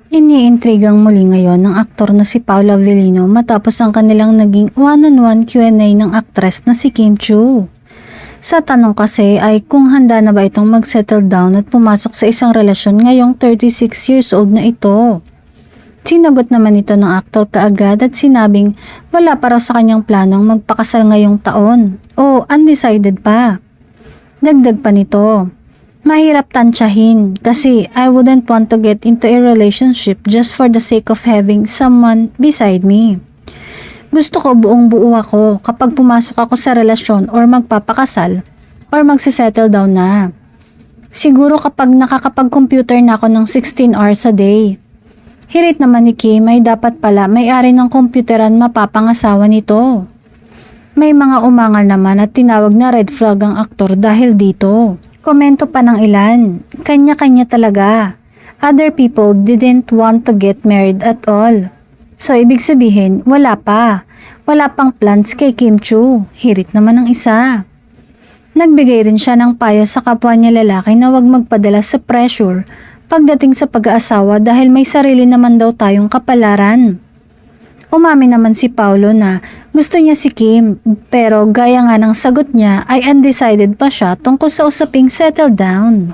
Iniintrigang muli ngayon ng aktor na si Paolo Avellino matapos ang kanilang naging one-on-one Q&A ng aktres na si Kim Chiu. Sa tanong kasi ay kung handa na ba itong mag-settle down at pumasok sa isang relasyon ngayong 36 years old na ito. Sinagot naman ito ng aktor kaagad at sinabing wala pa raw sa kanyang planong magpakasal ngayong taon o undecided pa. Dagdag pa nito, mahirap tansyahin kasi I wouldn't want to get into a relationship just for the sake of having someone beside me. Gusto ko buong buo ako kapag pumasok ako sa relasyon or magpapakasal or magsisettle down na. Siguro kapag nakakapag-computer na ako ng 16 hours a day. Hirit naman ni Kim ay dapat pala may-ari ng komputeran mapapangasawa nito. May mga umangal naman at tinawag na red flag ang aktor dahil dito. Komento pa ng ilan, kanya-kanya talaga. Other people didn't want to get married at all. So ibig sabihin, wala pa. Wala pang plans kay Kim Chiu. Hirit naman ng isa. Nagbigay rin siya ng payo sa kapwa niya lalaki na huwag magpadala sa pressure pagdating sa pag-aasawa dahil may sarili naman daw tayong kapalaran. Umamin naman si Paolo na gusto niya si Kim pero gaya nga ng sagot niya ay undecided pa siya tungkol sa usaping settle down.